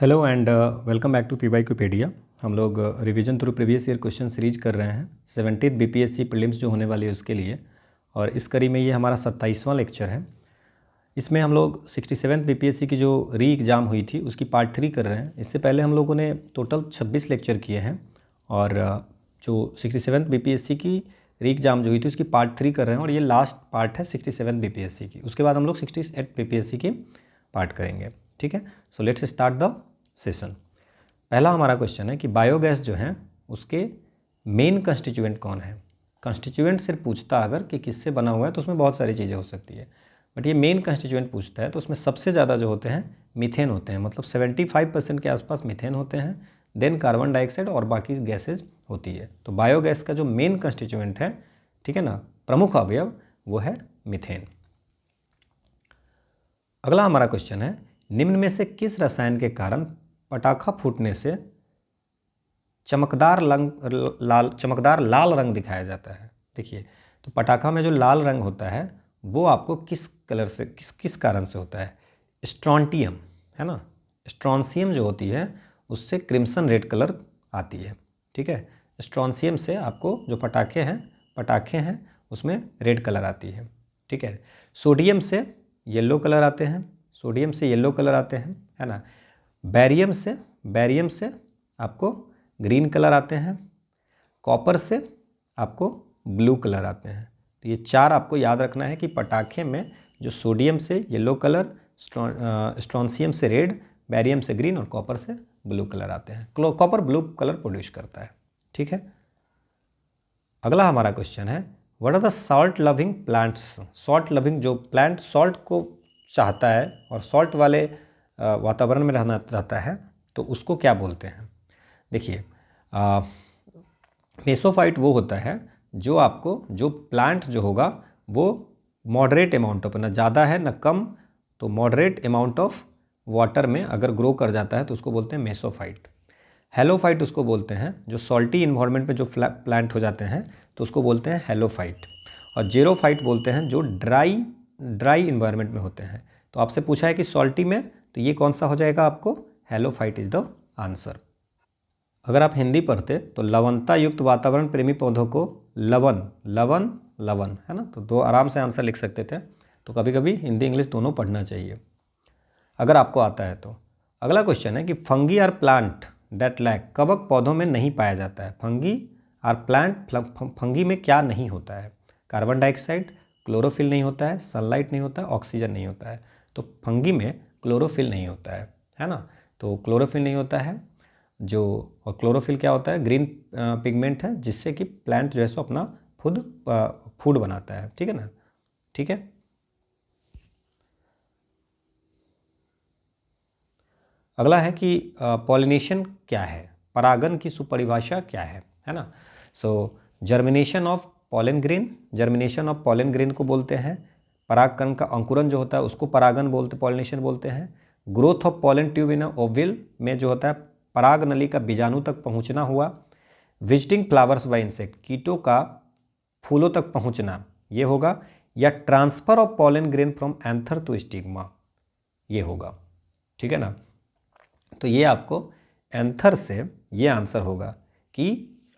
Hello and welcome back to PYQpedia। हम लोग revision through previous year question series कर रहे हैं 70th BPSC प्रीलिम्स जो होने वाली है उसके लिए। और इस कड़ी में ये हमारा 27वां लेक्चर है। इसमें हम लोग 67th BPSC की जो री एग्ज़ाम हुई थी उसकी पार्ट 3 कर रहे हैं। इससे पहले हम लोगों ने टोटल 26 लेक्चर किए हैं और जो 67th BPSC की री एग्ज़ाम जो हुई थी उसकी पार्ट 3 कर रहे हैं और ये लास्ट पार्ट है 67th BPSC की। उसके बाद हम लोग 68th BPSC की पार्ट करेंगे। ठीक है, so let's start the session. पहला हमारा क्वेश्चन है कि बायोगैस जो है उसके मेन कंस्टिट्यूएंट कौन है। कंस्टिट्यूएंट सिर्फ पूछता अगर कि किससे बना हुआ है तो उसमें बहुत सारी चीज़ें हो सकती है, बट ये मेन कंस्टिट्यूएंट पूछता है तो उसमें सबसे ज़्यादा जो होते हैं मीथेन होते हैं, मतलब 75% के आसपास मीथेन होते हैं, देन कार्बन डाइऑक्साइड और बाकी गैसेज होती है। तो बायोगैस का जो मेन कंस्टिट्यूएंट है, ठीक है ना, प्रमुख अवयव, वो है मीथेन। अगला हमारा क्वेश्चन है निम्न में से किस रसायन के कारण पटाखा फूटने से चमकदार लाल रंग दिखाया जाता है। देखिए, तो पटाखा में जो लाल रंग होता है वो आपको किस कलर से किस कारण से होता है। स्ट्रॉन्टियम है ना, स्ट्रॉन्सियम जो होती है उससे क्रिम्सन रेड कलर आती है। ठीक है, स्ट्रॉन्सियम से आपको जो पटाखे हैं उसमें रेड कलर आती है। ठीक है, सोडियम से येलो कलर आते हैं, है ना। बैरियम से आपको ग्रीन कलर आते हैं, कॉपर से आपको ब्लू कलर आते हैं। तो ये चार आपको याद रखना है कि पटाखे में जो सोडियम से येलो कलर, स्ट्रॉन्सियम से रेड, बैरियम से ग्रीन और कॉपर से ब्लू कलर आते हैं। कॉपर ब्लू कलर प्रोड्यूस करता है। ठीक है, अगला हमारा क्वेश्चन है what are the salt loving plants. Salt loving जो प्लांट सॉल्ट को चाहता है और सॉल्ट वाले वातावरण में रहता है तो उसको क्या बोलते हैं। देखिए, मेसोफाइट वो होता है जो प्लांट जो होगा वो मॉडरेट अमाउंट ऑफ, ना ज़्यादा है ना कम, तो मॉडरेट अमाउंट ऑफ वाटर में अगर ग्रो कर जाता है तो उसको बोलते हैं मेसोफाइट। हेलोफाइट उसको बोलते हैं जो सॉल्टी इन्वायरमेंट में जो प्लांट हो जाते हैं तो उसको बोलते हैं हेलोफाइट। और जेरोफाइट बोलते हैं जो ड्राई इन्वायरमेंट में होते हैं। तो आपसे पूछा है कि सॉल्टी में, तो ये कौन सा हो जाएगा आपको, हेलोफाइट इज द आंसर। अगर आप हिंदी पढ़ते तो लवणता युक्त वातावरण प्रेमी पौधों को लवन है ना, तो दो आराम से आंसर लिख सकते थे। तो कभी कभी हिंदी इंग्लिश दोनों पढ़ना चाहिए अगर आपको आता है तो। अगला क्वेश्चन है कि fungi are plant that lack, कवक पौधों में नहीं पाया जाता है। फंगी आर प्लांट, फंगी में क्या नहीं होता है, कार्बन डाइऑक्साइड, क्लोरोफिल नहीं होता है, सनलाइट नहीं होता है, ऑक्सीजन नहीं होता है। तो फंगी में क्लोरोफिल नहीं होता है ना। तो क्लोरोफिल नहीं होता है जो, और क्लोरोफिल क्या होता है, ग्रीन पिगमेंट है जिससे कि प्लांट जो है सो अपना फूड बनाता है। ठीक है ना, ठीक है। अगला है कि पॉलिनेशन क्या है, परागन की सुपरिभाषा क्या है ना। सो जर्मिनेशन ऑफ पॉलन ग्रेन को बोलते हैं। परागकण का अंकुरन जो होता है उसको पॉलिनेशन बोलते हैं। ग्रोथ ऑफ पॉलन ट्यूब इन ओविल में जो होता है पराग नली का बीजाणु तक पहुंचना हुआ। विजिटिंग फ्लावर्स बाय इंसेक्ट, कीटों का फूलों तक पहुंचना ये होगा। या transfer of pollen grain from anther to stigma, ये होगा। ठीक है ना, तो ये आपको एंथर से ये आंसर होगा कि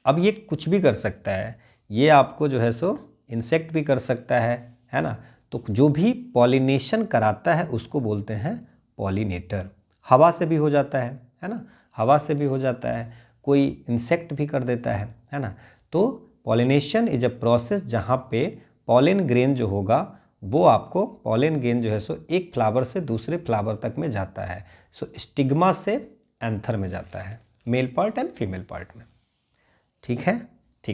अब ये कुछ भी कर सकता है, ये आपको जो है सो इंसेक्ट भी कर सकता है ना। तो जो भी पॉलिनेशन कराता है उसको बोलते हैं पॉलिनेटर। हवा से भी हो जाता है ना, हवा से भी हो जाता है, कोई इंसेक्ट भी कर देता है ना। तो पॉलिनेशन इज अ प्रोसेस जहाँ पे पॉलन ग्रेन जो होगा वो आपको पॉलन ग्रेन जो है सो एक फ्लावर से दूसरे फ्लावर तक में जाता है। सो स्टिग्मा से एंथर में जाता है, male part and female part में। ठीक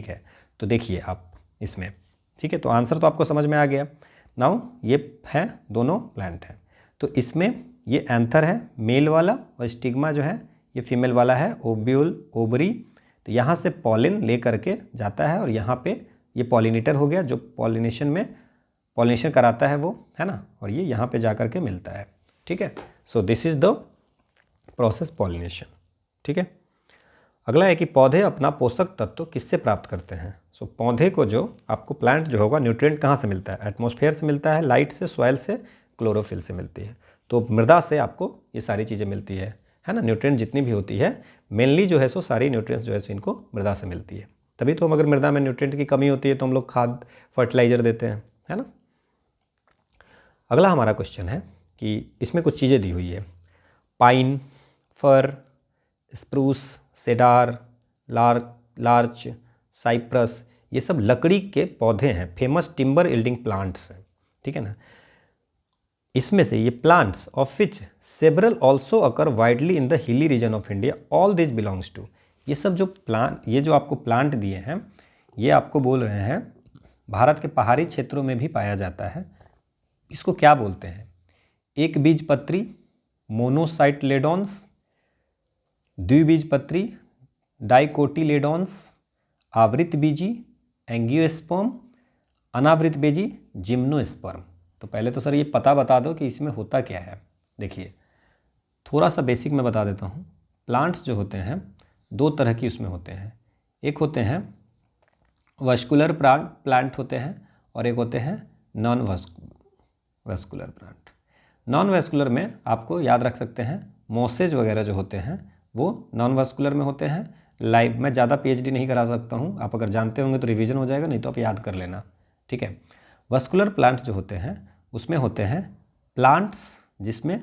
है, तो देखिए आप इसमें, ठीक है, तो आंसर तो आपको समझ में आ गया। नाउ ये है दोनों प्लांट हैं, तो इसमें ये एंथर है मेल वाला और स्टिग्मा जो है ये फीमेल वाला है, ओव्यूल ओवरी। तो यहाँ से पॉलिन ले करके जाता है और यहाँ पे ये पॉलिनेटर हो गया जो पॉलिनेशन कराता है वो, है ना, और ये यहाँ पे जा कर के मिलता है। ठीक है, so this is the process pollination. ठीक है, अगला है कि पौधे अपना पोषक तत्व किससे प्राप्त करते हैं। सो पौधे को जो आपको प्लांट जो होगा न्यूट्रिएंट कहाँ से मिलता है, एटमॉस्फेयर से मिलता है, लाइट से, सॉइल से, क्लोरोफिल से मिलती है। तो मृदा से आपको ये सारी चीज़ें मिलती है, है ना। न्यूट्रिएंट जितनी भी होती है मेनली जो है सो सारी न्यूट्रिएंट्स जो है सो इनको मृदा से मिलती है। तभी तो हम अगर मृदा में न्यूट्रिएंट की कमी होती है तो हम लोग खाद फर्टिलाइज़र देते हैं, है ना। अगला हमारा क्वेश्चन है कि इसमें कुछ चीज़ें दी हुई है। पाइन, फर, स्प्रूस, सेडार, लार्च, साइप्रस, ये सब लकड़ी के पौधे हैं, फेमस टिम्बर यील्डिंग प्लांट्स हैं, ठीक है ना। इसमें से ये plants of which several also occur widely in the hilly region of India, all this belongs to, ये सब जो प्लांट, ये जो आपको प्लांट दिए हैं ये आपको बोल रहे हैं भारत के पहाड़ी क्षेत्रों में भी पाया जाता है। इसको क्या बोलते हैं? एक बीजपत्री, मोनोसाइटलेडॉन्स, द्विबीजपत्री, डाइकोटिलेडॉन्स, आवृत बीजी, एंगियोस्पर्म, अनावृत बीजी, जिम्नोस्पर्म। तो पहले तो सर ये पता बता दो कि इसमें होता क्या है। देखिए थोड़ा सा बेसिक मैं बता देता हूँ। प्लांट्स जो होते हैं दो तरह की उसमें होते हैं, एक होते हैं वस्कुलर प्लांट होते हैं और एक होते हैं non vascular plant. Non vascular में आपको याद रख सकते हैं मोसेज वगैरह जो होते हैं वो नॉन वस्कुलर में होते हैं। लाइव मैं ज़्यादा पीएचडी नहीं करा सकता हूँ, आप अगर जानते होंगे तो रिवीजन हो जाएगा, नहीं तो आप याद कर लेना, ठीक है। वस्कुलर प्लांट्स जो होते हैं उसमें होते हैं प्लांट्स जिसमें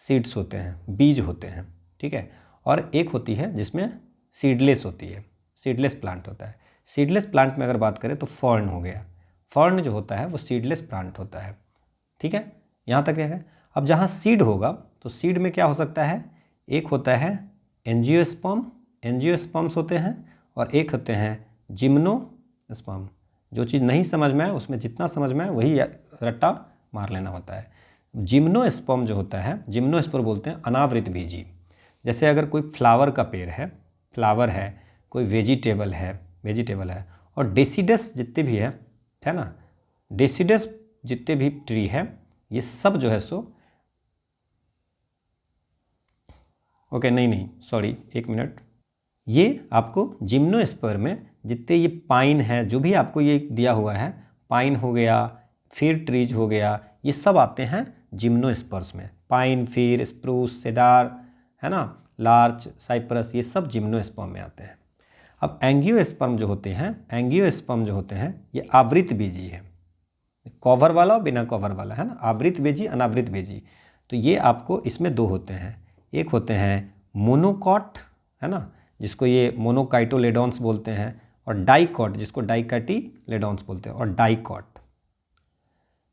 सीड्स होते हैं, बीज होते हैं, ठीक है। और एक होती है जिसमें सीडलेस होती है, सीडलेस प्लांट होता है। सीडलेस प्लांट में अगर बात करें तो फर्न हो गया, फर्न जो होता है वो सीडलेस प्लांट होता है, ठीक है। यहाँ तक क्या है। अब जहाँ सीड होगा तो सीड में क्या हो सकता है, एक होता है एंजियोस्पर्म, एंजियोस्पर्म्स होते हैं, और एक होते हैं जिम्नोस्पर्म। जो चीज़ नहीं समझ में आए उसमें जितना समझ में आए वही रट्टा मार लेना होता है। जिम्नोस्पर्म जो होता है, जिम्नोस्पर्म बोलते हैं अनावृत बीजी। जैसे अगर कोई फ्लावर का पेड़ है, फ्लावर है, कोई वेजिटेबल है, और डेसिडस जितने भी है ना, डेसिडस जितने भी ट्री है ये सब जो है सो ओके नहीं सॉरी एक मिनट, ये आपको जिम्नोस्पर्म में जितने ये पाइन है, जो भी आपको ये दिया हुआ है, पाइन हो गया, फिर ट्रीज हो गया, ये सब आते हैं जिम्नोस्पर्म्स में। पाइन, फिर, स्प्रूस, सेडार, है ना, लार्च, साइप्रस, ये सब जिम्नोस्पर्म में आते हैं। अब एंगियोस्पर्म जो होते हैं, एंगियोस्पर्म जो होते हैं ये आवृत बीजी है, कवर वाला और बिना कवर वाला, है ना, आवृत बीजी, अनावृत बीजी। तो ये आपको इसमें दो होते हैं, एक होते हैं मोनोकॉट, है ना, जिसको ये मोनोकाइटोलेडॉन्स बोलते हैं, और डाइकॉट जिसको डाइकाइटिलेडॉन्स बोलते हैं, और डाइकॉट,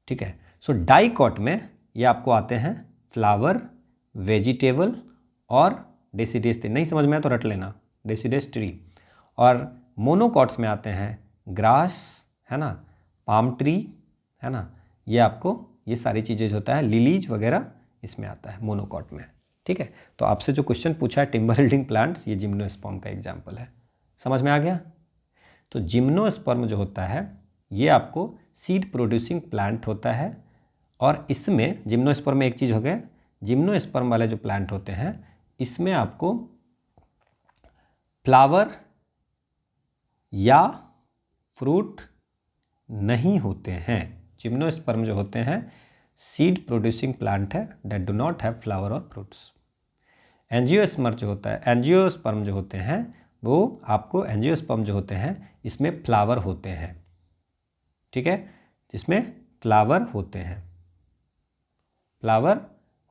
ठीक है। सो डाइकॉट में ये आपको आते हैं फ्लावर, वेजिटेबल और डेसिडस ट्री। नहीं समझ में आया तो रट लेना, डेसिडस ट्री। और मोनोकॉट्स में आते हैं ग्रास, है ना, पाम ट्री, है ना, ये आपको ये सारी चीज़ें जो होता है लिलीज वगैरह इसमें आता है मोनोकॉट में, ठीक है। तो आपसे जो क्वेश्चन पूछा है टिम्बर यील्डिंग प्लांट्स, ये जिम्नोस्पर्म का एग्जाम्पल है। समझ में आ गया। तो जिम्नोस्पर्म जो होता है ये आपको सीड प्रोड्यूसिंग प्लांट होता है, और इसमें जिम्नोस्पर्म में एक चीज़ हो गया, जिम्नोस्पर्म वाले जो प्लांट होते हैं इसमें आपको फ्लावर या फ्रूट नहीं होते हैं। जिम्नोस्पर्म जो होते हैं सीड प्रोड्यूसिंग प्लांट है, that do not have flower और फ्रूट्स। एंजियोस्पर्म जो होता है, एंजियोस्पर्म जो होते हैं वो आपको, एंजियोस्पर्म जो होते हैं इसमें फ्लावर होते हैं, ठीक है, जिसमें फ्लावर होते हैं, फ्लावर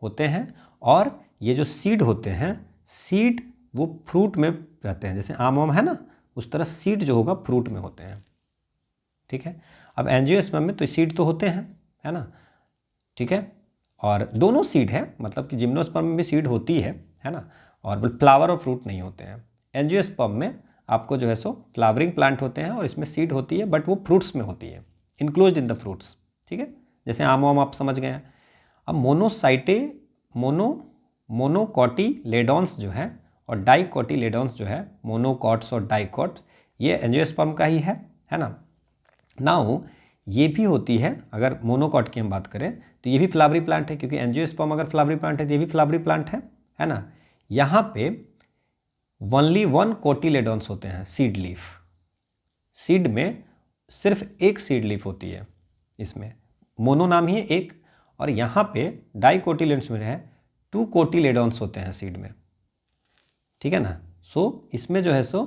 होते हैं। और ये जो सीड होते हैं, सीड वो फ्रूट में रहते हैं, जैसे आम है ना, उस तरह सीड जो होगा फ्रूट में होते हैं, ठीक है। अब एंजियोस्पर्म में तो सीड तो होते हैं, है ना, ठीक है, और दोनों सीड है, मतलब कि जिम्नोस्पर्म में भी सीड होती है ना, और फ्लावर और फ्रूट नहीं होते हैं। एंजियोस्पर्म में आपको जो है सो फ्लावरिंग प्लांट होते हैं और इसमें सीड होती है, बट वो फ्रूट्स में होती है, इंक्लोज्ड इन द फ्रूट्स, ठीक है, जैसे आम आप समझ गए हैं। अब मोनोकॉटिलेडॉन्स जो है और डाइकोटिलेडॉन्स जो है, मोनोकॉट्स और डाइकॉट्स, ये एंजियोस्पर्म का ही है ना। नाउ ये भी होती है, अगर मोनोकॉट की हम बात करें तो ये भी फ्लावरी प्लांट है, क्योंकि एंजियोस्पर्म अगर फ्लावरी प्लांट है तो ये भी फ्लावरी प्लांट है ना। यहाँ पे ओनली वन कोटिलेडॉन्स होते हैं, सीड लीफ, सीड में सिर्फ एक सीड लीफ होती है, इसमें मोनो नाम ही एक, और यहाँ पे डाइकोटिलेडॉन्स में है 2 कोटिलेडॉन्स होते हैं सीड में, ठीक है ना। सो इसमें जो है सो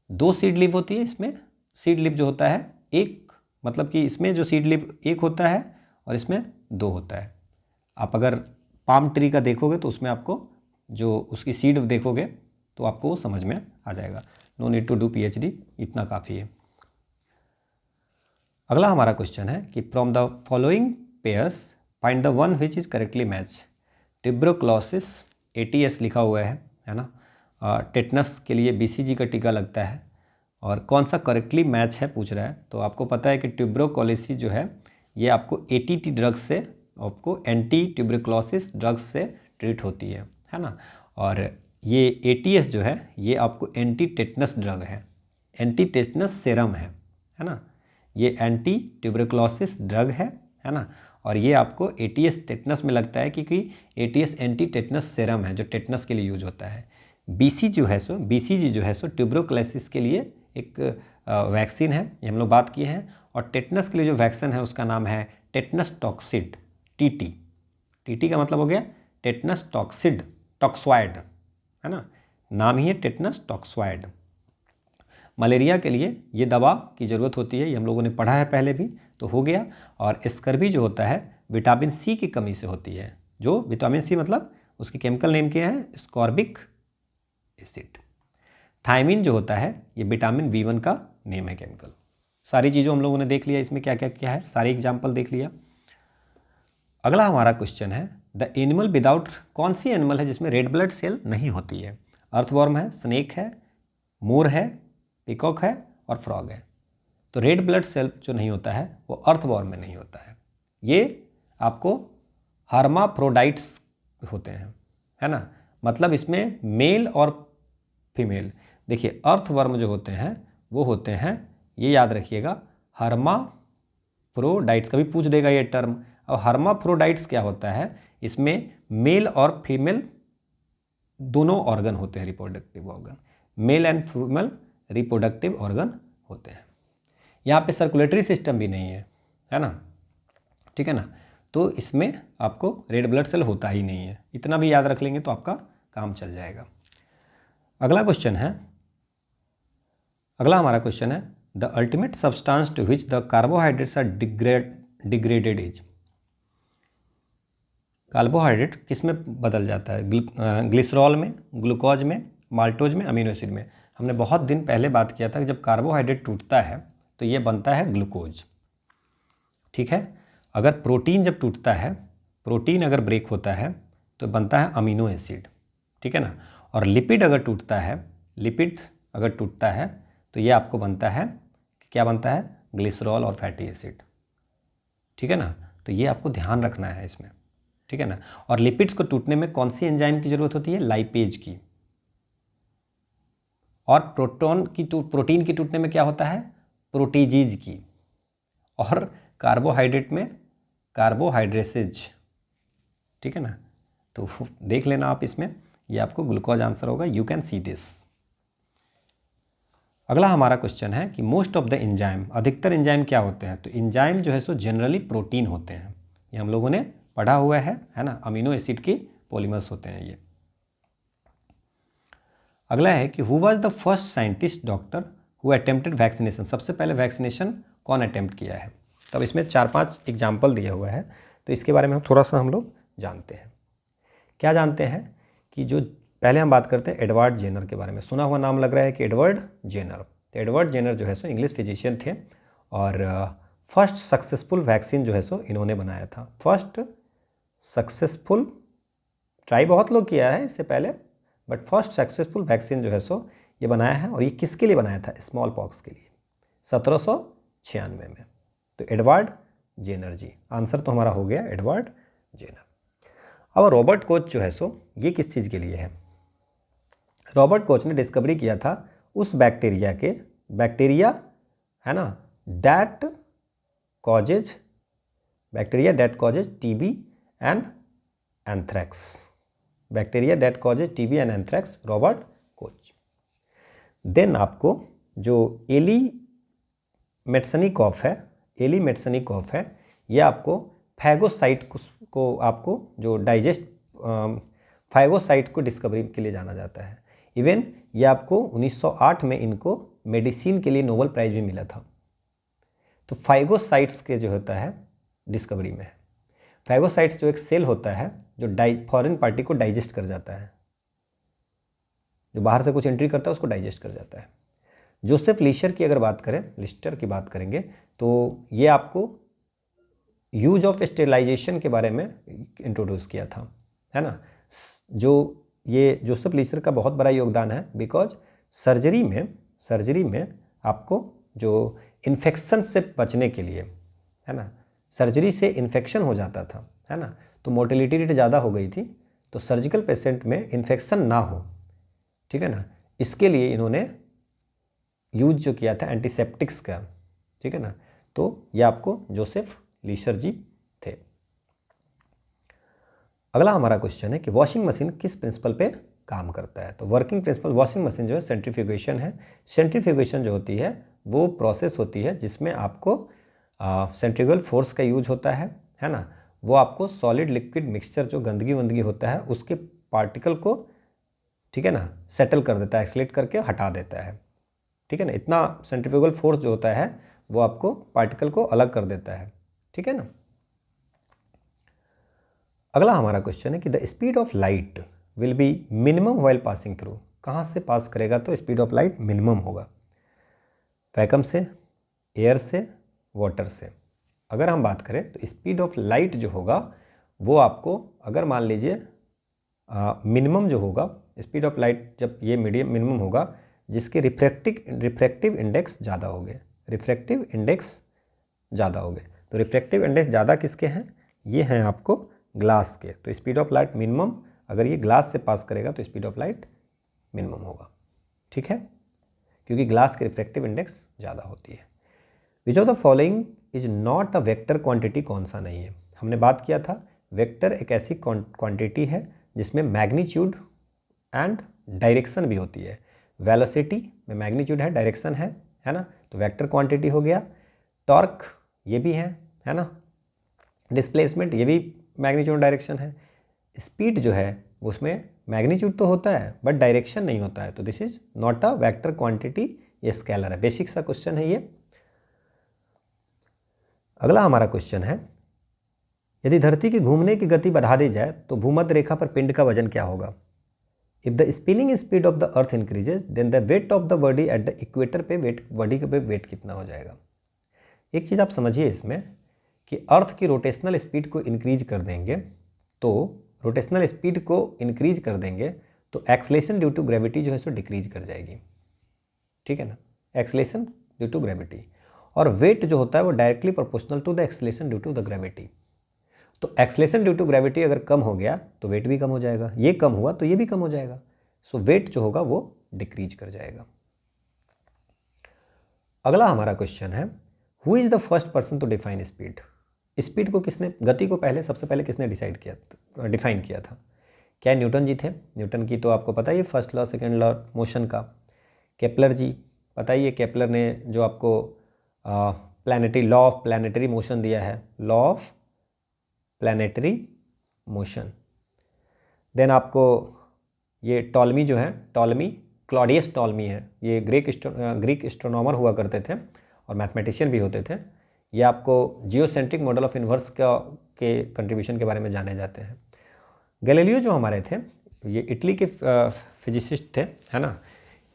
2 सीड लिप होती है, इसमें सीड लिप जो होता है एक, मतलब कि इसमें जो सीड लिप एक होता है और इसमें 2 होता है। आप अगर पाम ट्री का देखोगे तो उसमें आपको जो उसकी सीड देखोगे तो आपको वो समझ में आ जाएगा। No need to do PhD, इतना काफ़ी है। अगला हमारा क्वेश्चन है कि from the following pairs find the one which is correctly match. Tuberculosis ATS लिखा हुआ है ना। टेटनस के लिए BCG का टीका लगता है, और कौन सा करेक्टली मैच है पूछ रहा है। तो आपको पता है कि ट्यूबरक्लोसिस जो है ये आपको ATT ड्रग्स से, आपको एंटी ट्यूबरक्लोसिस ड्रग्स से ट्रीट होती है ना। और ये ATS जो है ये आपको एंटी टेटनस ड्रग है, एंटी टेटनस सेरम है ना। ये एंटी ट्यूबरक्लोसिस ड्रग है ना। और ये आपको ATS टेटनस में लगता है क्योंकि ATS एंटी टेटनस सेरम है जो टेटनस के लिए यूज होता है। BCG जो है सो ट्यूबरक्लोसिस के लिए एक वैक्सीन है, ये हम लोग बात किए हैं। और टेटनस के लिए जो वैक्सीन है उसका नाम है टेटनस टॉक्सिड, TT का मतलब हो गया टेटनस टॉक्सॉइड है ना, नाम ही है टेटनस टॉक्सॉइड। मलेरिया के लिए ये दवा की ज़रूरत होती है, ये हम लोगों ने पढ़ा है पहले भी, तो हो गया। और स्कर्वी जो होता है विटामिन C की कमी से होती है, जो विटामिन C मतलब उसके केमिकल नेम क्या है, स्कॉर्बिक एसिड। थायमिन जो होता है ये विटामिन B1 का नेम है केमिकल। सारी चीज़ों हम लोगों ने देख लिया, इसमें क्या क्या क्या है, सारे एग्जाम्पल देख लिया। अगला हमारा क्वेश्चन है द एनिमल विदाउट, कौन सी एनिमल है जिसमें रेड ब्लड सेल नहीं होती है। अर्थवर्म है, स्नेक है, मोर है, पिकॉक है और फ्रॉग है। तो रेड ब्लड सेल जो नहीं होता है वो अर्थवर्म में नहीं होता है, ये आपको हर्माफ्रोडाइट्स होते हैं है ना। मतलब इसमें मेल और फीमेल, देखिए अर्थवर्म जो होते हैं वो होते हैं, ये याद रखिएगा, हर्माफ्रोडाइट्स, कभी पूछ देगा ये टर्म। अब हर्माफ्रोडाइट्स क्या होता है, इसमें मेल और फीमेल दोनों ऑर्गन होते हैं, reproductive organ, male and female reproductive organ होते हैं। यहाँ पे सर्कुलेटरी सिस्टम भी नहीं है ना, ठीक है ना। तो इसमें आपको रेड ब्लड सेल होता ही नहीं है, इतना भी याद रख लेंगे तो आपका काम चल जाएगा। अगला हमारा क्वेश्चन है the ultimate substance to which the carbohydrates are degraded is. Carbohydrate किस में बदल जाता है, ग्लिसरॉल में, ग्लूकोज में, माल्टोज में, अमीनो एसिड में। हमने बहुत दिन पहले बात किया था कि जब कार्बोहाइड्रेट टूटता है तो ये बनता है ग्लूकोज, ठीक है। अगर प्रोटीन जब टूटता है, प्रोटीन अगर ब्रेक होता है तो बनता है अमीनो एसिड, ठीक है ना। और लिपिड अगर टूटता है, लिपिड्स अगर टूटता है तो ये आपको बनता है, क्या बनता है, ग्लिसरॉल और फैटी एसिड, ठीक है ना। तो ये आपको ध्यान रखना है इसमें, ठीक है ना। और लिपिड्स को टूटने में कौन सी एंजाइम की जरूरत होती है, लाइपेज की। और प्रोटीन की टूटने में क्या होता है, प्रोटीजीज की। और कार्बोहाइड्रेट में कार्बोहाइड्रेसेज, ठीक है ना। तो देख लेना आप इसमें, ये आपको ग्लूकोज आंसर होगा, यू कैन सी दिस। अगला हमारा क्वेश्चन है कि मोस्ट ऑफ द एंजाइम, अधिकतर एंजाइम क्या होते हैं। तो एंजाइम जो है सो जनरली प्रोटीन होते हैं, ये हम लोगों ने पढ़ा हुआ है ना। अमीनो एसिड के पॉलीमर्स होते हैं ये। अगला है कि who was the first scientist doctor who attempted vaccination. सबसे पहले वैक्सीनेशन कौन अटेम्प्ट किया है। तब इसमें 4-5 एग्जाम्पल दिया हुआ है, तो इसके बारे में हम थोड़ा सा हम लोग जानते हैं। क्या जानते हैं कि जो पहले हम बात करते हैं एडवर्ड जेनर के बारे में, सुना हुआ नाम लग रहा है कि एडवर्ड जेनर। तो एडवर्ड जेनर जो है सो इंग्लिश फिजिशियन थे, और फर्स्ट सक्सेसफुल वैक्सीन जो है सो इन्होंने बनाया था। फर्स्ट सक्सेसफुल, ट्राई बहुत लोग किया है इससे पहले, बट फर्स्ट सक्सेसफुल वैक्सीन जो है सो ये बनाया है। और ये किसके लिए बनाया था, स्मॉल पॉक्स के लिए, 1796 में। तो एडवर्ड जेनर जी, आंसर तो हमारा हो गया एडवर्ड जेनर। अब रॉबर्ट कोच जो है सो ये किस चीज़ के लिए है। रॉबर्ट कोच ने डिस्कवरी किया था उस बैक्टीरिया है ना, that causes TB and anthrax, bacteria that causes TB and anthrax, Robert Koch. Then आपको जो एली मेट्सनिकॉफ है, ये आपको फैगोसाइट को आपको जो फाइगोसाइट को डिस्कवरी के लिए जाना जाता है। इवन ये आपको 1908 में इनको मेडिसिन के लिए नोबेल प्राइज भी मिला था। तो फाइगोसाइट्स के जो होता है डिस्कवरी में है। फाइगोसाइट्स जो एक सेल होता है जो फॉरेन पार्टी को डाइजेस्ट कर जाता है, जो बाहर से कुछ एंट्री करता है उसको डाइजेस्ट कर जाता है। जोसेफ लीशर की अगर बात करें, लिस्टर की बात करेंगे, तो ये आपको यूज ऑफ स्टेरिलाइजेशन के बारे में इंट्रोड्यूस किया था, है ना। जो ये जोसेफ लीशर का बहुत बड़ा योगदान है, बिकॉज सर्जरी में आपको जो इन्फेक्शन से बचने के लिए, है ना, सर्जरी से इन्फेक्शन हो जाता था, है ना, तो मोर्टेलिटी रेट ज़्यादा हो गई थी, तो सर्जिकल पेशेंट में इन्फेक्शन ना हो, ठीक है ना, इसके लिए इन्होंने यूज जो किया था एंटीसेप्टिक्स का, ठीक है ना। तो ये आपको जोसेफ लीशर जी थे। अगला हमारा क्वेश्चन है कि वॉशिंग मशीन किस प्रिंसिपल पे काम करता है। तो वर्किंग प्रिंसिपल वॉशिंग मशीन जो है सेंट्रीफ्यूगेशन है। सेंट्रीफ्यूगेशन जो होती है वो प्रोसेस होती है जिसमें आपको सेंट्रीफ्यूगल फोर्स का यूज होता है ना। वो आपको सॉलिड लिक्विड मिक्सचर जो गंदगी वंदगी होता है उसके पार्टिकल को, ठीक है ना, सेटल कर देता है, एक्सलेट करके हटा देता है, ठीक है ना। इतना सेंट्रीफ्यूगल फोर्स जो होता है वो आपको पार्टिकल को अलग कर देता है, ठीक है ना। अगला हमारा क्वेश्चन है कि the speed of light will be minimum while passing through. कहाँ से पास करेगा तो स्पीड ऑफ लाइट मिनिमम होगा? वैक्यूम से, एयर से, वाटर से। अगर हम बात करें तो स्पीड ऑफ लाइट जो होगा वो आपको, अगर मान लीजिए मिनिमम जो होगा स्पीड ऑफ लाइट, जब ये मिनिमम होगा जिसके रिफ्रैक्टिव इंडेक्स ज़्यादा हो गए, रिफ्रैक्टिव इंडेक्स ज़्यादा हो गए। तो रिफ्रैक्टिव इंडेक्स ज़्यादा किसके हैं? ये हैं आपको ग्लास के। तो स्पीड ऑफ लाइट मिनिमम, अगर ये ग्लास से पास करेगा तो स्पीड ऑफ लाइट मिनिमम होगा, ठीक है, क्योंकि ग्लास की रिफ्रैक्टिव इंडेक्स ज़्यादा होती है। विच of the following is not a vector quantity, कौन सा नहीं है? हमने बात किया था वेक्टर एक ऐसी क्वांटिटी है जिसमें मैग्नीट्यूड एंड डायरेक्शन भी होती है। वेलोसिटी में मैग्नीट्यूड है, डायरेक्शन है ना, तो वेक्टर क्वांटिटी हो गया। टॉर्क ये भी है ना। डिस्प्लेसमेंट ये भी मैग्नीट्यूड डायरेक्शन है। स्पीड जो है उसमें मैग्नीट्यूड तो होता है बट डायरेक्शन नहीं होता है, तो this is not a vector quantity, ये स्केलर है। बेसिक सा क्वेश्चन है ये। अगला हमारा क्वेश्चन है, यदि धरती की घूमने की गति बढ़ा दी जाए तो भूमध्य रेखा पर पिंड का वजन क्या होगा? If the spinning speed of the earth increases then the weight of the body at the equator पे बॉडी के पे वेट कितना हो जाएगा? एक चीज़ आप समझिए इसमें कि अर्थ की रोटेशनल स्पीड को इंक्रीज कर देंगे, तो रोटेशनल स्पीड को इंक्रीज कर देंगे तो एक्सलेशन ड्यू टू ग्रेविटी जो है सो डिक्रीज कर जाएगी, ठीक है ना, एक्सलेशन ड्यू टू ग्रेविटी। और वेट जो होता है वो directly proportional to the acceleration due to the gravity. तो एक्सलेशन ड्यू टू ग्रेविटी अगर कम हो गया तो वेट भी कम हो जाएगा, ये कम हुआ तो ये भी कम हो जाएगा, सो वेट जो होगा वो डिक्रीज कर जाएगा। अगला हमारा क्वेश्चन है, who is the first person to define speed? Speed को किसने, गति को सबसे पहले किसने डिफाइन किया था? क्या न्यूटन जी थे? न्यूटन की तो आपको पता ही है, first law second law motion का। केपलर जी, पता ही है, केपलर ने जो आपको लॉ ऑफ प्लानिटरी मोशन दिया है, law of planetary motion. Then आपको ये टॉलमी जो है, क्लॉडियस टॉलमी है, ये ग्रीक एस्ट्रोनॉमर हुआ करते थे और मैथमेटिशियन भी होते थे। ये आपको जियोसेंट्रिक मॉडल ऑफ यूनिवर्स के कंट्रीब्यूशन के बारे में जाने जाते हैं। गैलीलियो जो हमारे थे, ये इटली के फिजिसिस्ट थे, है ना।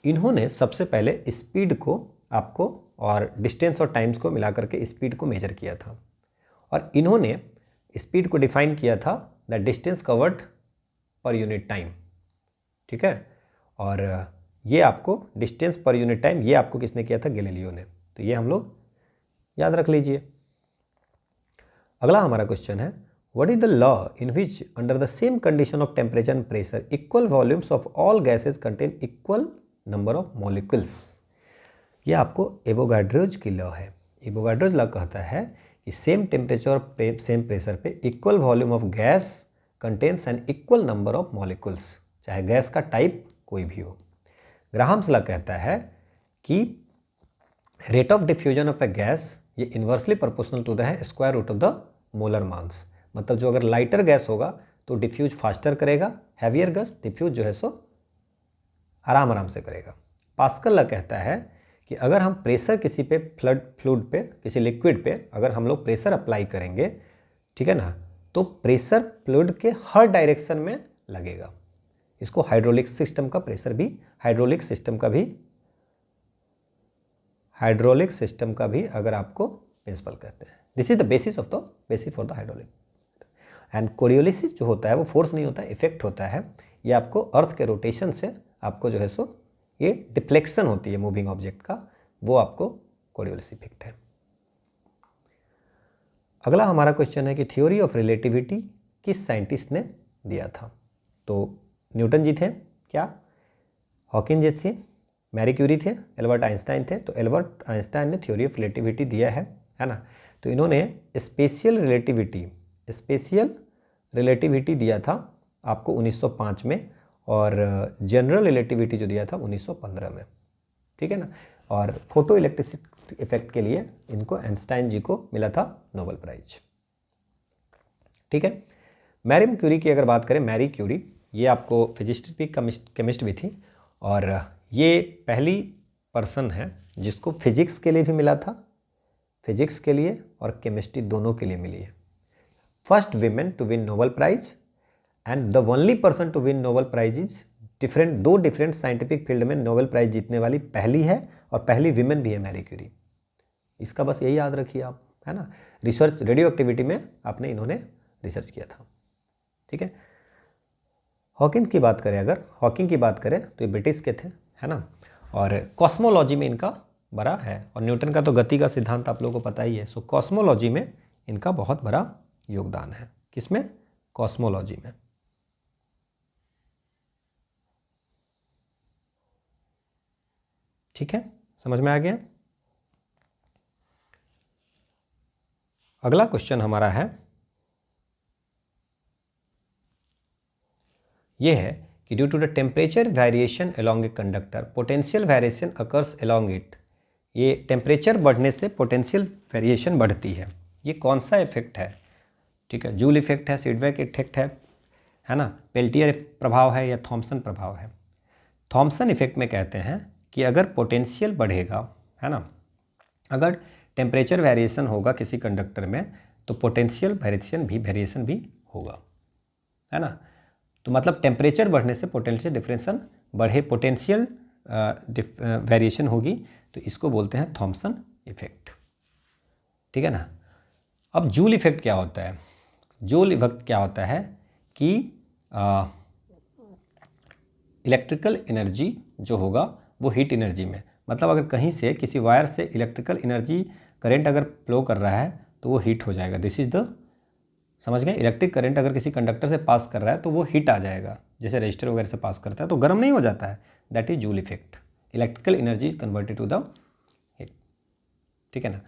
इन्होंने सबसे पहले स्पीड को आपको और डिस्टेंस और टाइम्स को मिला करके स्पीड को मेजर किया था, और इन्होंने स्पीड को डिफाइन किया था the distance covered per unit time, ठीक है। और ये आपको डिस्टेंस पर यूनिट टाइम, ये आपको किसने किया था? गैलीलियो ने। तो ये हम लोग याद रख लीजिए। अगला हमारा क्वेश्चन है, what is the law in which under the same condition of temperature and pressure equal volumes of all gases contain equal number of molecules? ये आपको एवोगाड्रोज की लॉ है। एवोगाड्रोज लॉ कहता है कि सेम टेम्परेचर और same pressure पे equal volume of gas contains an equal number of molecules, चाहे गैस का टाइप कोई भी हो। ग्राहम्स लॉ कहता है कि rate of diffusion of a gas ये इन्वर्सली प्रोपोर्शनल टू द है square root of the molar mass. मतलब जो अगर लाइटर गैस होगा तो डिफ्यूज फास्टर करेगा, हैवियर गैस डिफ्यूज जो है सो आराम आराम से करेगा। पास्कल लॉ कहता है कि अगर हम प्रेशर किसी पे फ्लूइड पे, किसी लिक्विड पे अगर हम लोग प्रेशर अप्लाई करेंगे, ठीक है ना, तो प्रेशर फ्लूइड के हर डायरेक्शन में लगेगा। इसको हाइड्रोलिक सिस्टम का प्रेशर भी, हाइड्रोलिक सिस्टम का भी अगर आपको प्रिंसिपल कहते हैं। This is the basis for the hydraulic. And कोरियोलिसिस जो होता है वो फोर्स नहीं होता है, इफेक्ट होता है। ये आपको अर्थ के रोटेशन से आपको जो है सो ये डिफ्लेक्शन होती है मूविंग ऑब्जेक्ट का, वो आपको कोरियोलिस इफेक्ट है। अगला हमारा क्वेश्चन है कि थ्योरी ऑफ रिलेटिविटी किस साइंटिस्ट ने दिया था? तो न्यूटन जी थे क्या, हॉकिंस जी थे, मैरी क्यूरी थे, एल्बर्ट आइंस्टाइन थे। तो एल्बर्ट आइंस्टाइन ने थ्योरी ऑफ रिलेटिविटी दिया है ना। तो इन्होंने स्पेशियल रिलेटिविटी दिया था आपको 1905 में, और जनरल रिलेटिविटी जो दिया था 1915 में, ठीक है ना। और फोटो इलेक्ट्रिसिटी इफेक्ट के लिए इनको आइंस्टाइन जी को मिला था नोबेल प्राइज, ठीक है। मैरी क्यूरी की अगर बात करें, मैरी क्यूरी ये आपको फिजिसिस्ट भी, केमिस्ट भी थी, और ये पहली पर्सन है जिसको फिजिक्स के लिए भी मिला था, फिजिक्स के लिए और केमिस्ट्री दोनों के लिए मिली है। First women to win Nobel prize and the only person to win Nobel prize is दो डिफरेंट साइंटिफिक फील्ड में नोबेल प्राइज जीतने वाली पहली है, और पहली विमेन भी है मैरी क्यूरी। इसका बस यही याद रखिए आप, है ना। रिसर्च रेडियो एक्टिविटी में आपने इन्होंने रिसर्च किया था, ठीक है। हॉकिंस की बात करें, अगर हॉकिंग की बात करें तो ये ब्रिटिश के थे, है ना। और कॉस्मोलॉजी में इनका बड़ा है, और न्यूटन का तो गति का सिद्धांत आप लोगों को पता ही है। सो कॉस्मोलॉजी में इनका बहुत बड़ा योगदान है। किसमें? कॉस्मोलॉजी में। ठीक है, समझ में आ गया। अगला क्वेश्चन हमारा है, ये है कि due to the temperature variation along a conductor potential variation occurs along it. ये टेम्परेचर बढ़ने से पोटेंशियल वेरिएशन बढ़ती है। ये कौन सा इफेक्ट है? ठीक है, जूल इफेक्ट है, सीडबैक इफेक्ट है ना, पेल्टियर प्रभाव है, या थॉमसन प्रभाव है? थॉमसन इफेक्ट में कहते हैं कि अगर पोटेंशियल बढ़ेगा, है ना, अगर टेम्परेचर वेरिएशन होगा किसी कंडक्टर में, तो पोटेंशियल वेरिएशन भी होगा, है ना। तो मतलब टेम्परेचर बढ़ने से पोटेंशियल डिफरेंशन बढ़े, पोटेंशियल वेरिएशन होगी, तो इसको बोलते हैं थॉमसन इफेक्ट, ठीक है ना। अब जूल इफेक्ट क्या होता है? जूल इफेक्ट क्या होता है कि इलेक्ट्रिकल एनर्जी जो होगा वो हीट एनर्जी में, मतलब अगर कहीं से किसी वायर से इलेक्ट्रिकल एनर्जी करंट अगर फ्लो कर रहा है तो वो हीट हो जाएगा। दिस इज द, समझ गए? इलेक्ट्रिक करंट अगर किसी कंडक्टर से पास कर रहा है तो वो हीट आ जाएगा, जैसे रजिस्टर वगैरह से पास करता है तो गर्म नहीं हो जाता है। That is Joule effect. Electrical energy is converted to the heat, ठीक है ना।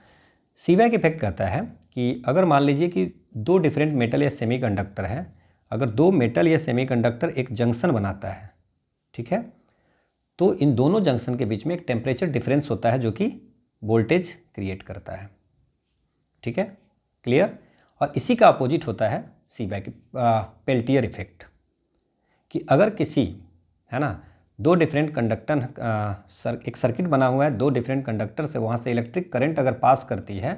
सीवैक इफेक्ट कहता है कि अगर मान लीजिए कि दो डिफरेंट मेटल या सेमीकंडक्टर है, अगर दो मेटल या सेमीकंडक्टर एक जंक्शन बनाता है, ठीक है, तो इन दोनों जंक्शन के बीच में एक टेम्परेचर डिफरेंस होता है जो कि वोल्टेज क्रिएट करता है, ठीक है, क्लियर। और इसी का अपोजिट होता है सीबैक, पेल्टियर इफेक्ट, कि अगर किसी, है ना, दो डिफरेंट कंडक्टर, एक सर्किट बना हुआ है, दो डिफरेंट कंडक्टर से वहाँ से इलेक्ट्रिक करंट अगर पास करती है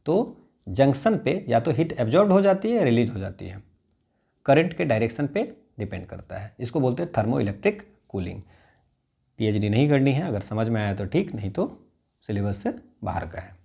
तो जंक्शन पे या तो हीट एब्जॉर्ब हो जाती है या रिलीज हो जाती है, करंट के डायरेक्शन पे डिपेंड करता है। इसको बोलते हैं थर्मो इलेक्ट्रिक कूलिंग। पीएचडी नहीं करनी है, अगर समझ में आया तो ठीक, नहीं तो सिलेबस से बाहर का है।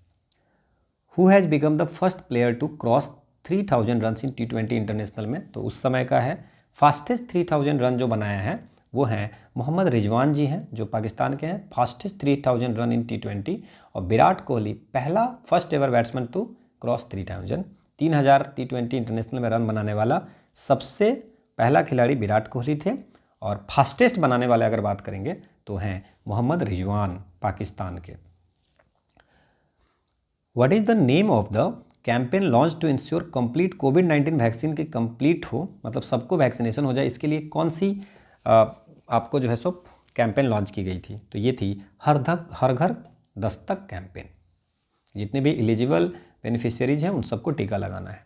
Who has become the first player to cross 3000 run in T20 international में? तो उस समय का है फास्टेस्ट 3000 रन जो बनाया है वो हैं मोहम्मद रिजवान जी हैं, जो पाकिस्तान के हैं, फास्टेस्ट 3000 रन इन T20। और विराट कोहली पहला first ever batsman to cross 3000 T20 international में रन बनाने वाला सबसे पहला खिलाड़ी विराट कोहली थे। और फास्टेस्ट बनाने वाले अगर बात करेंगे तो हैं मोहम्मद रिजवान, पाकिस्तान के। What is the name of the campaign launch to ensure complete कोविड-19 वैक्सीन की कंप्लीट हो, मतलब सबको वैक्सीनेशन हो जाए, इसके लिए कौन सी आपको जो है सो कैंपेन लॉन्च की गई थी? तो ये थी हर घर दस्तक कैंपेन। जितने भी एलिजिबल बेनिफिशियरीज हैं उन सबको टीका लगाना है।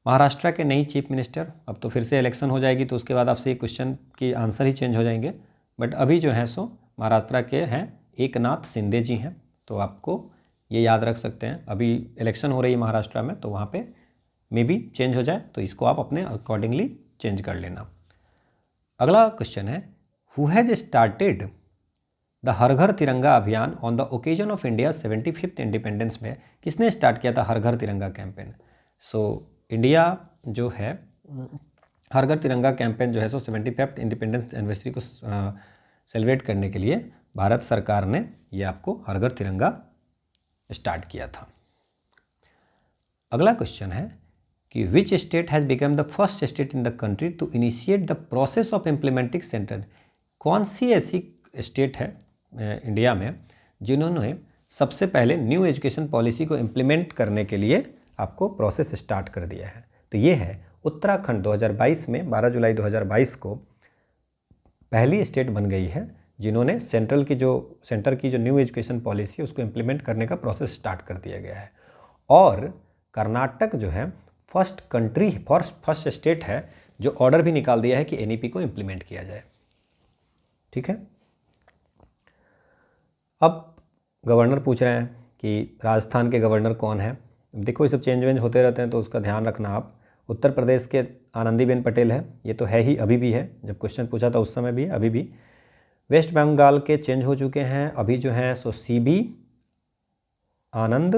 महाराष्ट्र के नई चीफ मिनिस्टर, अब तो फिर से इलेक्शन हो जाएगी तो उसके बाद आपसे ये क्वेश्चन की आंसर ही चेंज हो जाएंगे। बट अभी जो है सो महाराष्ट्र के हैं एकनाथ शिंदे जी हैं। तो आपको ये याद रख सकते हैं, अभी इलेक्शन हो रही है महाराष्ट्र में, तो वहाँ पे मे बी चेंज हो जाए, तो इसको आप अपने अकॉर्डिंगली चेंज कर लेना। अगला क्वेश्चन है, हु हैज़ स्टार्टेड द हर घर तिरंगा अभियान on the occasion of India 75th independence में? किसने स्टार्ट किया था हर घर तिरंगा कैंपेन? सो इंडिया जो है हर घर तिरंगा कैंपेन जो है सो 75th इंडिपेंडेंस एनिवर्सरी को सेलिब्रेट करने के लिए भारत सरकार ने ये आपको हर घर तिरंगा स्टार्ट किया था। अगला क्वेश्चन है कि which state has become the first state in the country to initiate the process of implementing centre? कौन सी ऐसी स्टेट है इंडिया में जिन्होंने सबसे पहले न्यू एजुकेशन पॉलिसी को इम्प्लीमेंट करने के लिए आपको प्रोसेस स्टार्ट कर दिया है? तो ये है उत्तराखंड। 2022 में 12 जुलाई 2022 को पहली स्टेट बन गई है जिन्होंने सेंटर की जो न्यू एजुकेशन पॉलिसी है उसको इम्प्लीमेंट करने का प्रोसेस स्टार्ट कर दिया गया है। और कर्नाटक जो है फर्स्ट स्टेट है जो ऑर्डर भी निकाल दिया है कि एनईपी को इम्प्लीमेंट किया जाए। ठीक है। अब गवर्नर पूछ रहे हैं कि राजस्थान के गवर्नर कौन है? देखो ये सब चेंज होते रहते हैं तो उसका ध्यान रखना आप। उत्तर प्रदेश के आनंदीबेन पटेल है, ये तो है ही, अभी भी है, जब क्वेश्चन पूछा था उस समय भी है, अभी भी। वेस्ट बंगाल के चेंज हो चुके हैं, अभी जो हैं सो सीबी आनंद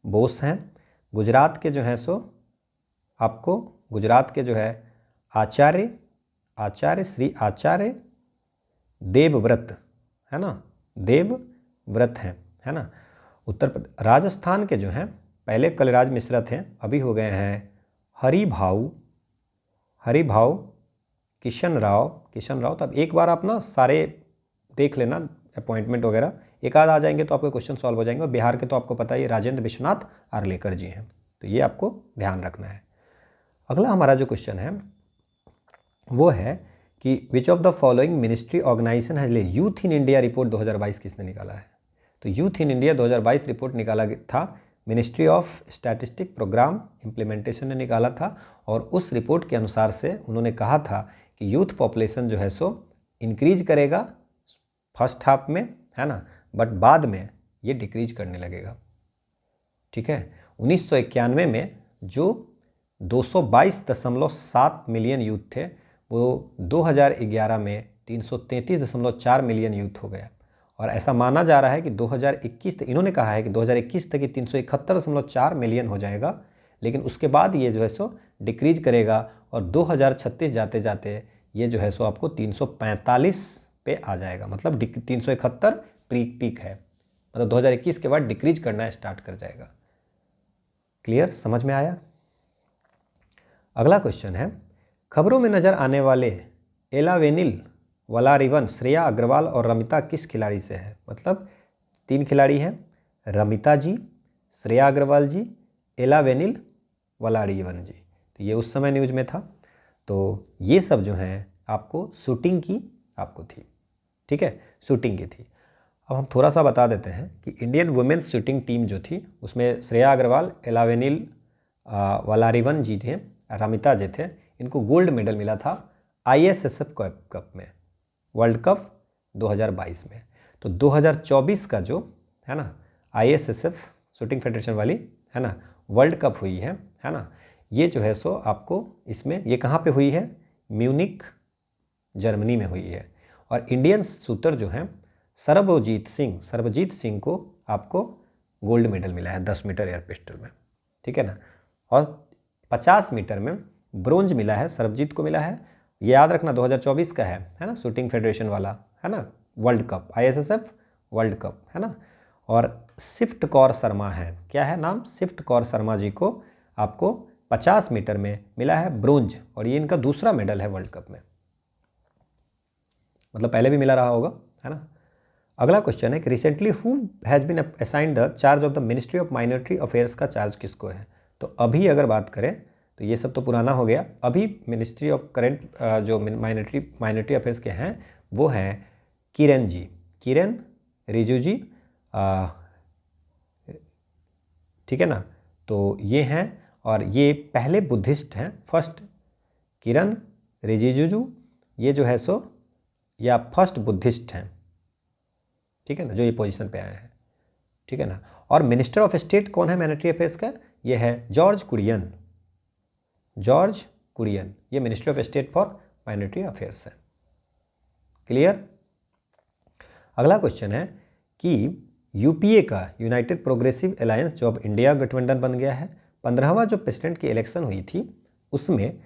बोस हैं। गुजरात के जो हैं सो आपको गुजरात के जो है आचार्य श्री आचार्य देवव्रत है ना, देवव्रत हैं, है ना। राजस्थान के जो हैं पहले कलराज मिश्रा थे, अभी हो गए हैं हरिभाव किशन राव। तो अब एक बार आप ना सारे देख लेना अपॉइंटमेंट वगैरह, एक आध आ जाएंगे तो आपके क्वेश्चन सॉल्व हो जाएंगे। और बिहार के तो आपको पता ही राजेंद्र विश्वनाथ आर्लेकर जी हैं, तो ये आपको ध्यान रखना है। अगला हमारा जो क्वेश्चन है वो है कि which of the following ministry organisation है यूथ इन इंडिया रिपोर्ट 2022 किसने निकाला है? तो यूथ इन इंडिया 2022 रिपोर्ट निकाला था ministry of statistic programme implementation ने निकाला था। और उस रिपोर्ट के अनुसार से उन्होंने कहा था कि यूथ पॉपुलेशन जो है सो इंक्रीज करेगा फर्स्ट हाफ में, है ना, बट बाद में ये डिक्रीज करने लगेगा। ठीक है। 1991 में जो 222.7 मिलियन यूथ थे वो 2011 में 333.4 मिलियन यूथ हो गया। और ऐसा माना जा रहा है कि 2021 तक, इन्होंने कहा है कि 2021 तक ये 371.4 मिलियन हो जाएगा, लेकिन उसके बाद ये जो है सो डिक्रीज करेगा और 2036 जाते जाते ये जो है सो आपको 345 पे आ जाएगा। मतलब 371 पीक है, मतलब 2021 के बाद डिक्रीज करना स्टार्ट कर जाएगा। क्लियर, समझ में आया? अगला क्वेश्चन है, खबरों में नजर आने वाले एलावेनिल वलारिवन श्रेया अग्रवाल और रमिता किस खिलाड़ी से है? मतलब 3 खिलाड़ी हैं, रमिता जी, श्रेया अग्रवाल जी, एलावेनिल वलारिवन जी। तो ये उस समय न्यूज में था। तो ये सब जो हैं आपको शूटिंग की आपको थी। ठीक है, शूटिंग की थी। अब हम थोड़ा सा बता देते हैं कि इंडियन वुमेन्स शूटिंग टीम जो थी उसमें श्रेया अग्रवाल, एलावेनिल वलारिवन जी थे, रमिता जी थे, इनको गोल्ड मेडल मिला था ISSF कप में, वर्ल्ड कप 2022 में। तो 2024 का जो है ना ISSF शूटिंग फेडरेशन वाली है ना वर्ल्ड कप हुई है ना, ये जो है सो आपको इसमें ये कहाँ पे हुई है? म्यूनिक जर्मनी में हुई है। और इंडियन शूटर जो हैं सर्वजीत सिंह को आपको गोल्ड मेडल मिला है 10 मीटर एयर पिस्टल में। ठीक है ना। और 50 मीटर में ब्रोंज मिला है, सर्वजीत को मिला है। ये याद रखना 2024 का है ना, शूटिंग फेडरेशन वाला है ना world cup, ISSF world cup है ना। और शिफ्ट कौर शर्मा है, क्या है नाम? शिफ्ट कौर शर्मा जी को आपको 50 मीटर में मिला है ब्रोंज, और ये इनका दूसरा मेडल है वर्ल्ड कप में, मतलब पहले भी मिला रहा होगा, है ना। अगला क्वेश्चन है कि recently who has been assigned the charge of the ministry of minority affairs का चार्ज किसको है? तो अभी अगर बात करें तो ये सब तो पुराना हो गया। अभी मिनिस्ट्री ऑफ करेंट जो माइनॉरिटी अफेयर्स के हैं वो हैं किरेन रिजिजू जी, ठीक है ना। तो ये हैं और ये पहले बुद्धिस्ट हैं, फर्स्ट किरेन रिजिजू। ये जो है सो या फर्स्ट बुद्धिस्ट हैं, ठीक है ना, जो ये पोजीशन पे आए हैं, ठीक है ना। और मिनिस्टर ऑफ स्टेट कौन है मॉनेटरी अफेयर्स का? ये है जॉर्ज कुरियन, जॉर्ज कुरियन, ये minister of state for monetary affairs है। क्लियर। अगला क्वेश्चन है कि यूपीए का यूनाइटेड प्रोग्रेसिव अलायंस जो अब इंडिया गठबंधन बन गया है, 15वां जो प्रेसिडेंट की इलेक्शन हुई थी उसमें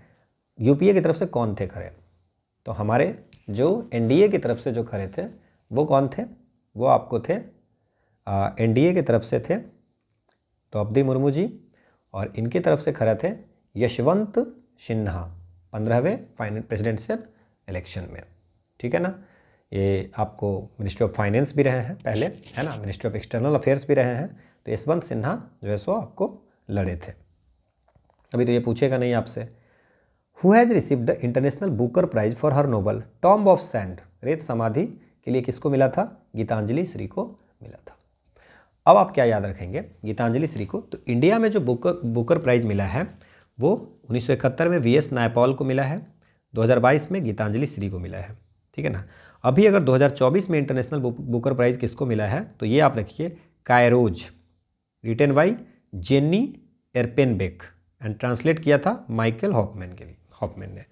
यूपीए की तरफ से कौन थे खड़े? तो हमारे जो एनडीए की तरफ से जो खड़े थे वो कौन थे? वो आपको थे एनडीए की तरफ से थे द्रौपदी मुर्मू जी, और इनकी तरफ से खड़े थे यशवंत सिन्हा 15वें प्रेसिडेंशियल इलेक्शन में, ठीक है ना। ये आपको मिनिस्ट्री ऑफ फाइनेंस भी रहे हैं पहले, है ना, मिनिस्ट्री ऑफ एक्सटर्नल अफेयर्स भी रहे हैं। तो यशवंत सिन्हा जो है सो आपको लड़े थे। अभी तो ये पूछेगा नहीं आपसे, who has received the international Booker prize for her novel Tomb of Sand, Ret Samadhi के लिए किसको मिला था? गीतांजलि श्री को मिला था। अब आप क्या याद रखेंगे गीतांजलि श्री को? तो इंडिया में जो बुकर प्राइज मिला है वो 1971 में वीएस नायपॉल को मिला है, 2022 में गीतांजलि श्री को मिला है, ठीक है ना। अभी अगर 2024 में इंटरनेशनल बुकर प्राइज किसको मिला है तो ये आप रखिए Kairos, written by Jenny Erpenbeck and translate किया था माइकल हॉफमैन के लिए, हॉफमैन ने।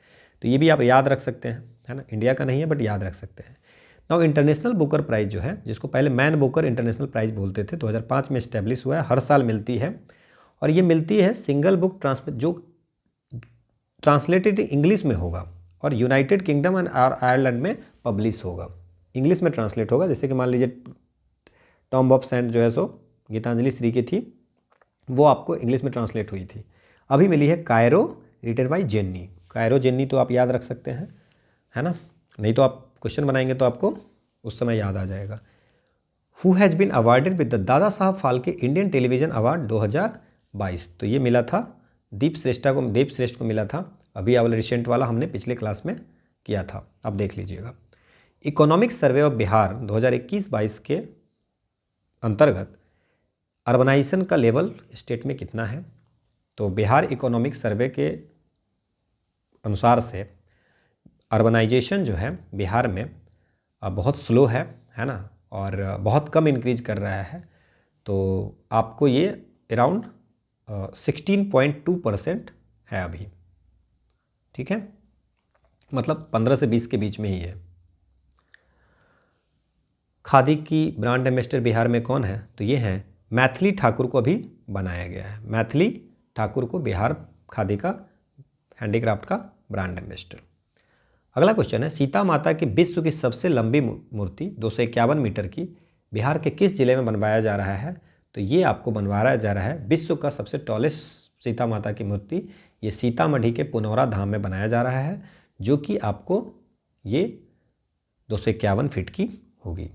तो ये भी आप याद रख सकते हैं, है ना, इंडिया का नहीं है बट याद रख सकते हैं। नाउ इंटरनेशनल बुकर प्राइज जो है, जिसको पहले मैन बुकर इंटरनेशनल प्राइज बोलते थे, 2005 में इस्टेब्लिश हुआ है, हर साल मिलती है। और ये मिलती है सिंगल बुक जो ट्रांसलेटेड इंग्लिश में होगा और यूनाइटेड किंगडम एंड आयरलैंड में पब्लिश होगा, इंग्लिश में ट्रांसलेट होगा। जैसे कि मान लीजिए टॉम्ब ऑफ सैंड जो है सो गीतांजलि श्री की थी, वो आपको इंग्लिश में ट्रांसलेट हुई थी। अभी मिली है कायरो, रिटन बाई जेन्नी। कायरो जेन्नी तो आप याद रख सकते हैं, है ना, नहीं तो आप क्वेश्चन बनाएंगे तो आपको उस समय याद आ जाएगा। Who has been awarded with the Dada Saheb Phalke Indian television award 2022, तो ये मिला था दीप श्रेष्ठ को मिला था। अभी वाला रिसेंट वाला हमने पिछले क्लास में किया था, आप देख लीजिएगा। इकोनॉमिक सर्वे ऑफ बिहार 2021-22 के अंतर्गत अर्बनाइजेशन का लेवल स्टेट में कितना है? तो बिहार इकोनॉमिक सर्वे के अनुसार से अर्बनाइजेशन जो है बिहार में बहुत स्लो है ना, और बहुत कम इंक्रीज कर रहा है। तो आपको ये अराउंड 16.2% है अभी, ठीक है, मतलब 15 से 20 के बीच में ही है। खादी की ब्रांड एम्बेसडर बिहार में कौन है? तो ये हैं मैथिली ठाकुर को अभी बनाया गया है, मैथिली ठाकुर को बिहार खादी का हैंडीक्राफ्ट का ब्रांड एम्बेसडर। अगला क्वेश्चन है, सीता माता की विश्व की सबसे लंबी मूर्ति 251 मीटर की बिहार के किस जिले में बनवाया जा रहा है? तो ये आपको बनवाया जा रहा है विश्व का सबसे टॉलेस्ट सीता माता की मूर्ति, ये सीतामढ़ी के पुनौरा धाम में बनाया जा रहा है, जो कि आपको ये 251 फीट की होगी।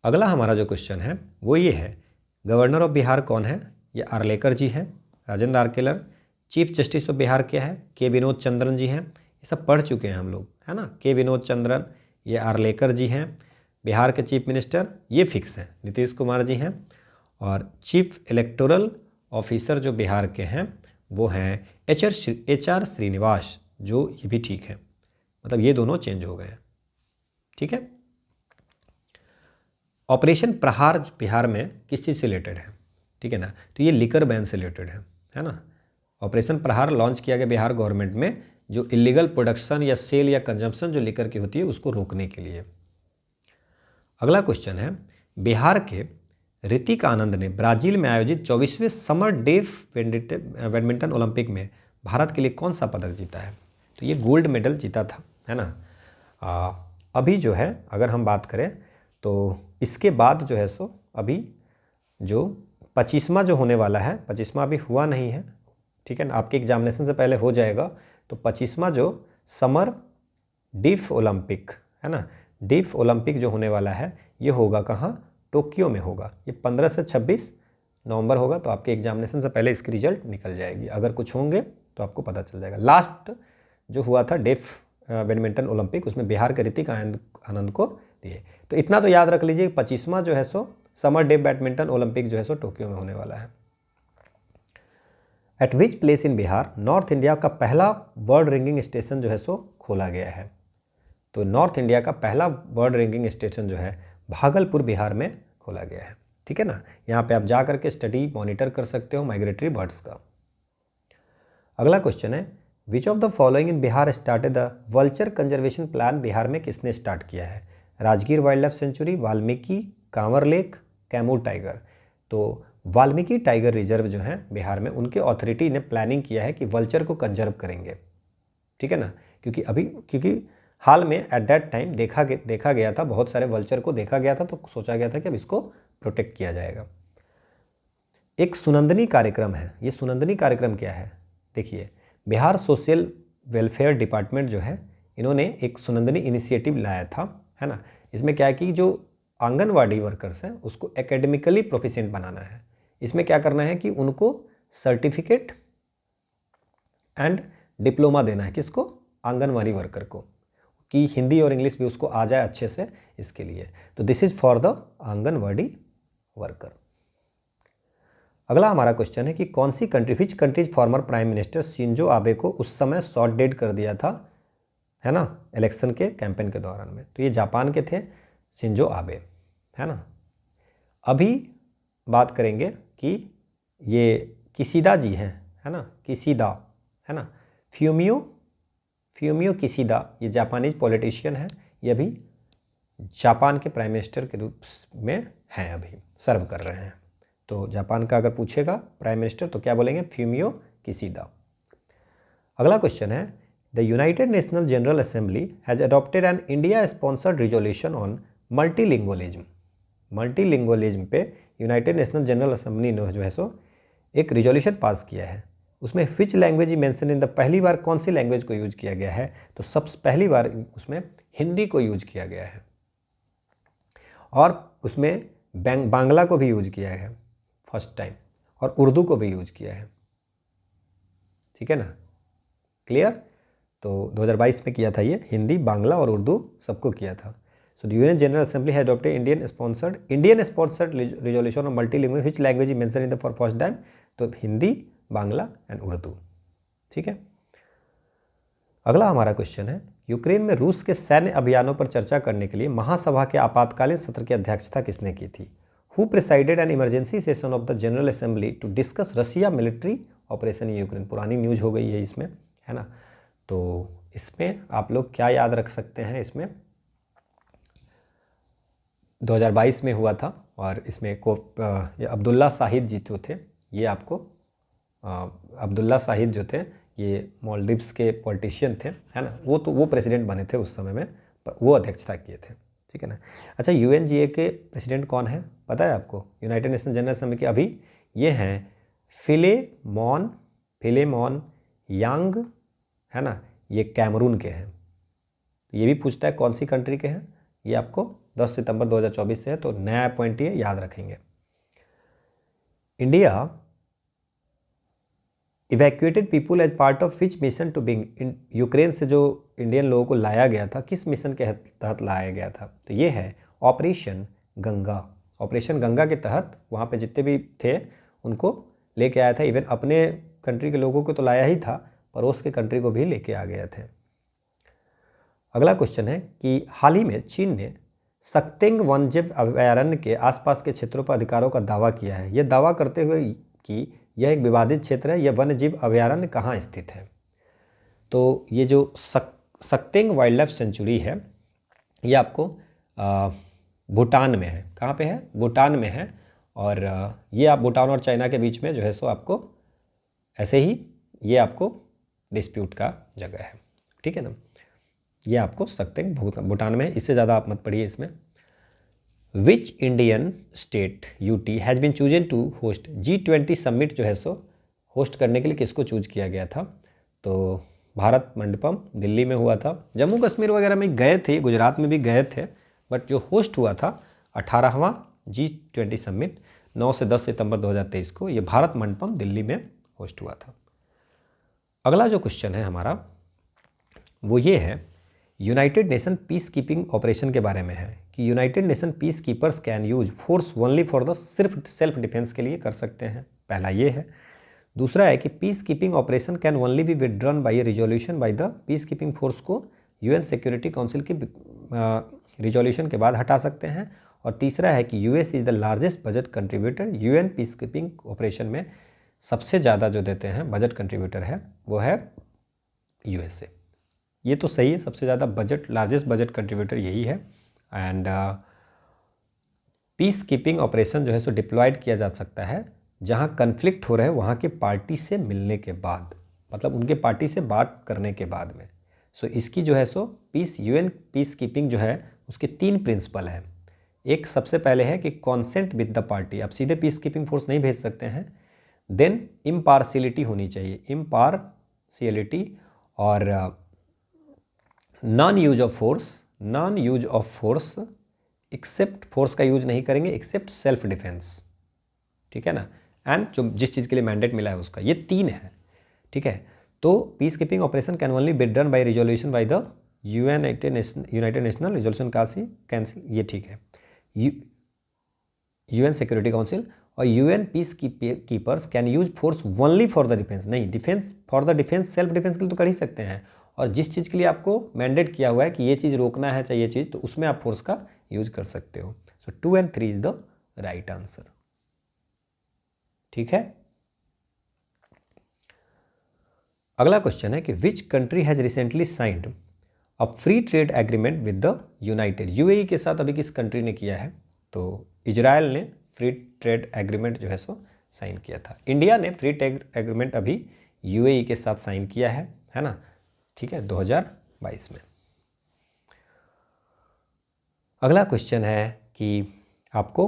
अगला हमारा जो क्वेश्चन है वो ये है, गवर्नर ऑफ बिहार कौन है? ये आर्लेकर जी हैं, Rajendra Arlekar. Chief justice of Bihar क्या है? के विनोद चंद्रन जी हैं। ये सब पढ़ चुके हैं हम लोग, है ना, के विनोद चंद्रन, ये आर्लेकर जी हैं। बिहार के चीफ मिनिस्टर ये फिक्स हैं, नीतीश कुमार जी हैं। और चीफ इलेक्टोरल ऑफिसर जो बिहार के हैं वो हैं HR श्रीनिवास, जो ये भी ठीक है, मतलब ये दोनों चेंज हो गए हैं, ठीक है। ऑपरेशन प्रहार बिहार में किस चीज़ से रिलेटेड है? ठीक है ना, तो ये लिकर बैन से रिलेटेड है ना। ऑपरेशन प्रहार लॉन्च किया गया बिहार गवर्नमेंट में, जो इलीगल प्रोडक्शन या सेल या कंजम्पशन जो लिकर की होती है उसको रोकने के लिए। अगला क्वेश्चन है, बिहार के ऋतिक आनंद ने ब्राज़ील में आयोजित 24वें समर डेफ बैडमिंटन ओलंपिक में भारत के लिए कौन सा पदक जीता है? तो ये गोल्ड मेडल जीता था, है ना। अभी जो है अगर हम बात करें तो इसके बाद जो है सो अभी जो 25वां जो होने वाला है, 25वां अभी हुआ नहीं है, ठीक है ना, आपके एग्जामिनेशन से पहले हो जाएगा। तो 25वां जो समर डीफ ओलंपिक है ना, डीफ ओलंपिक जो होने वाला है ये होगा कहाँ? टोक्यो में होगा। ये 15 से 26 नवंबर होगा। तो आपके एग्जामिनेशन से पहले इसकी रिजल्ट निकल जाएगी, अगर कुछ होंगे तो आपको पता चल जाएगा। लास्ट जो हुआ था डेफ बैडमिंटन ओलंपिक, उसमें बिहार के ऋतिक आनंद को दिए। तो इतना तो याद रख लीजिए, 25वां जो है सो समर डेफ बैडमिंटन ओलंपिक जो है सो टोक्यो में होने वाला है। At which place in Bihar north India का पहला बर्ड रिंगिंग स्टेशन जो है सो खोला गया है? तो नॉर्थ इंडिया का पहला बर्ड रेंकिंग स्टेशन जो है भागलपुर बिहार में खोला गया है। ठीक है ना, यहाँ पे आप जा करके स्टडी मॉनिटर कर सकते हो माइग्रेटरी बर्ड्स का। अगला क्वेश्चन है, विच of the following in Bihar started the vulture conservation plan? Bihar में किसने स्टार्ट किया है? Rajgir wild life sanctuary, Valmiki, Kanwar lake, Kaimur tiger. तो वाल्मीकि टाइगर रिजर्व जो है बिहार में, उनके अथॉरिटी ने प्लानिंग किया है कि वल्चर को कंजर्व करेंगे। ठीक है ना, क्योंकि हाल में एट दैट टाइम देखा गया था, बहुत सारे वल्चर को देखा गया था, तो सोचा गया था कि अब इसको प्रोटेक्ट किया जाएगा। एक सुनंदनी कार्यक्रम है, ये सुनंदनी कार्यक्रम क्या है? देखिए, बिहार सोशल वेलफेयर डिपार्टमेंट जो है, इन्होंने एक सुनंदनी इनिशिएटिव लाया था, है ना। इसमें क्या है कि जो आंगनवाड़ी वर्कर्स हैं उसको एकेडमिकली प्रोफिशिएंट बनाना है। इसमें क्या करना है कि उनको सर्टिफिकेट एंड डिप्लोमा देना है। किसको? आंगनवाड़ी वर्कर को, कि हिंदी और इंग्लिश भी उसको आ जाए अच्छे से, इसके लिए। तो this is for the anganwadi worker. अगला हमारा क्वेश्चन है कि कौन सी country, which countries former prime minister Shinzo Abe को उस समय शॉर्ट डेड कर दिया था, है ना, इलेक्शन के कैंपेन के दौरान में? तो ये जापान के थे, शिंजो आबे, है ना। अभी बात करेंगे कि ये किसीदा जी हैं, है ना, किसीदा, है ना, फ्यूमियो किसीदा, ये जापानीज पॉलिटिशियन है। ये अभी जापान के प्राइम मिनिस्टर के रूप में हैं, अभी सर्व कर रहे हैं। तो जापान का अगर पूछेगा प्राइम मिनिस्टर तो क्या बोलेंगे? Fumio Kishida. अगला क्वेश्चन है, the United National General Assembly has adopted an India sponsored resolution on multilingualism. Multilingualism पे यूनाइटेड नेशनल जनरल असेंबली ने जो है सो एक रिजोल्यूशन पास किया है। उसमें which language mention in the, पहली बार कौन सी लैंग्वेज को यूज किया गया है? तो सबसे पहली बार उसमें हिंदी को यूज किया गया है, और उसमें बांग्ला को भी यूज किया है फर्स्ट टाइम, और उर्दू को भी यूज किया है। ठीक है ना, क्लियर? तो 2022 में किया था ये, हिंदी, बांग्ला और उर्दू सबको किया था। So the UN general assembly has adopted Indian sponsored resolution on multilingual, which language mention in the for first time? तो हिंदी, बांग्ला एंड उर्दू। ठीक है। अगला हमारा क्वेश्चन है, यूक्रेन में रूस के सैन्य अभियानों पर चर्चा करने के लिए महासभा के आपातकालीन सत्र की अध्यक्षता किसने की थी? Who presided an emergency session of the General Assembly to discuss Russia military operation in Ukraine? पुरानी न्यूज हो गई है इसमें, है ना। तो इसमें आप लोग क्या याद रख सकते हैं? इसमें 2022 में हुआ था, और इसमें ये अब्दुल्ला शाहिद जी जो थे, ये आपको अब्दुल्ला शाहिद जो थे, ये मालदीव्स के पॉलिटिशियन थे, है ना। वो प्रेसिडेंट बने थे उस समय में, पर वो अध्यक्षता किए थे। ठीक है ना। अच्छा, यूएनजीए के प्रेसिडेंट कौन है पता है आपको? यूनाइटेड नेशन जनरल असेंबली के अभी ये हैं फिलेमॉन यांग, है ना, ये कैमरून के हैं। ये भी पूछता है कौन सी कंट्री के हैं, ये आपको 10 सितंबर 2024 से है, तो नया पॉइंट ये याद रखेंगे। India evacuated people as part of which mission to बिंग, यूक्रेन से जो इंडियन लोगों को लाया गया था, किस मिशन के तहत लाया गया था? तो ये है ऑपरेशन गंगा। ऑपरेशन गंगा के तहत वहाँ पे जितने भी थे उनको लेके आया था। इवन अपने कंट्री के लोगों को तो लाया ही था, पड़ोस के कंट्री को भी लेके आ गए थे। अगला क्वेश्चन है कि हाल ही में चीन ने सक्तेंग वन्यजीव अभयारण्य के आसपास के क्षेत्रों पर अधिकारों का दावा किया है। यह दावा करते हुए कि यह एक विवादित क्षेत्र है। यह वन्यजीव अभयारण्य कहाँ स्थित है? तो ये जो सक्तेंग वाइल्ड लाइफ सेंचुरी है, ये आपको भूटान में है। कहाँ पे है? भूटान में है। और ये आप भूटान और चाइना के बीच में जो है सो आपको ऐसे ही ये आपको डिस्प्यूट का जगह है। ठीक है ना, ये आपको सक्तेंग भूटान में है। इससे ज़्यादा आप मत पढ़िए इसमें। Which Indian state UT has been chosen to host G20 summit जो है सो होस्ट करने के लिए किसको चूज किया गया था? तो भारत मंडपम दिल्ली में हुआ था। जम्मू कश्मीर वगैरह में गए थे, गुजरात में भी गए थे, बट जो होस्ट हुआ था 18वां G20 समिट 9 से 10 सितंबर 2023 को, ये भारत मंडपम दिल्ली में होस्ट हुआ था। अगला जो क्वेश्चन है हमारा वो ये है, United nation piece keeping operation के बारे में है कि United nation piece keepers can use force only for the सिर्फ सेल्फ डिफेंस के लिए कर सकते हैं। पहला ये है। दूसरा है कि peace keeping operation can only be withdrawn by a resolution by the peace keeping force को यूएन सिक्योरिटी काउंसिल की रिजोल्यूशन के बाद हटा सकते हैं। और तीसरा है कि US is the largest budget contributor, UN peace keeping operation में सबसे ज़्यादा जो देते हैं बजट कंट्रीब्यूटर है वो है यूएसए। ये तो सही है, सबसे ज़्यादा बजट, लार्जेस्ट बजट कंट्रीब्यूटर यही है। एंड पीस कीपिंग ऑपरेशन जो है सो डिप्लॉयड किया जा सकता है जहाँ कन्फ्लिक्ट हो रहे हैं वहाँ के पार्टी से मिलने के बाद, मतलब उनके पार्टी से बात करने के बाद में। सो इसकी जो है सो यूएन पीस कीपिंग जो है उसके 3 प्रिंसिपल हैं। एक सबसे पहले है कि कॉन्सेंट विद द पार्टी, आप सीधे पीस कीपिंग फोर्स नहीं भेज सकते हैं। देन इम्पार्शियलिटी होनी चाहिए, इम्पार्शियलिटी, और non use of force, except force का यूज नहीं करेंगे एक्सेप्ट सेल्फ डिफेंस, ठीक है ना, एंड जो जिस चीज़ के लिए मैंडेट मिला है उसका, ये 3 है, ठीक है। तो peace keeping operation can only be done by resolution by the United Nations resolution council, ये ठीक है, यूएन सिक्योरिटी काउंसिल। और UN peace keepers can use force only for the defence, नहीं, defence for the defence, self defence के लिए तो कर ही सकते हैं, और जिस चीज़ के लिए आपको मैंडेट किया हुआ है कि ये चीज़ रोकना है चाहिए चीज़, तो उसमें आप फोर्स का यूज कर सकते हो। सो 2 and 3 is the right answer, ठीक है। अगला क्वेश्चन है कि which country has recently signed a free trade agreement with the United, UAE के साथ अभी किस कंट्री ने किया है, तो इजराइल ने फ्री ट्रेड एग्रीमेंट जो है सो साइन किया था। इंडिया ने फ्री ट्रेड एग्रीमेंट अभी यूएई के साथ साइन किया है ना, ठीक है, 2022 में। अगला क्वेश्चन है कि आपको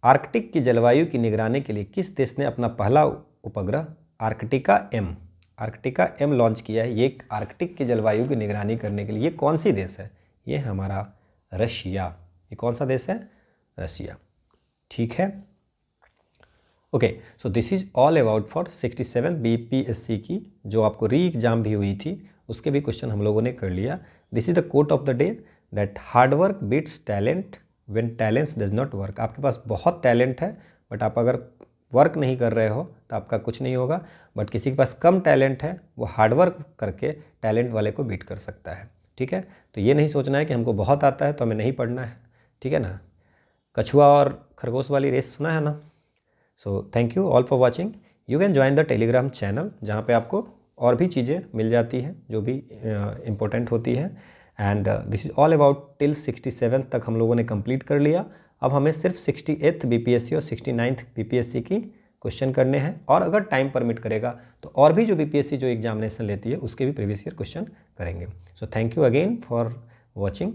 आर्कटिक की जलवायु की निगरानी के लिए किस देश ने अपना पहला उपग्रह आर्कटिका एम लॉन्च किया है। ये आर्कटिक की जलवायु की निगरानी करने के लिए ये कौन सी देश है, ये हमारा रशिया। ये कौन सा देश है, रशिया, ठीक है। Okay, so this is all about for 67 BPSC की जो आपको री एग्जाम भी हुई थी, उसके भी क्वेश्चन हम लोगों ने कर लिया। This is the quote of the day, that hard work beats talent when talents does not work. आपके पास बहुत टैलेंट है बट आप अगर वर्क नहीं कर रहे हो तो आपका कुछ नहीं होगा, बट किसी के पास कम टैलेंट है वो हार्ड वर्क करके टैलेंट वाले को बीट कर सकता है, ठीक है। तो ये नहीं सोचना है कि हमको बहुत आता है तो हमें नहीं पढ़ना है, ठीक है ना। कछुआ और खरगोश वाली रेस सुना है ना। So thank you all for watching. You can join the Telegram channel जहाँ पे आपको और भी चीज़ें मिल जाती हैं जो भी इम्पोर्टेंट होती है। And this is all about till 67 तक हम लोगों ने कंप्लीट कर लिया। अब हमें सिर्फ 68th बीपीएससी और 69th बीपीएससी की क्वेश्चन करने हैं, और अगर टाइम परमिट करेगा तो और भी जो बीपीएससी जो एग्जामिनेशन लेती है उसके भी प्रीवियस ईयर क्वेश्चन करेंगे। So thank you again for watching.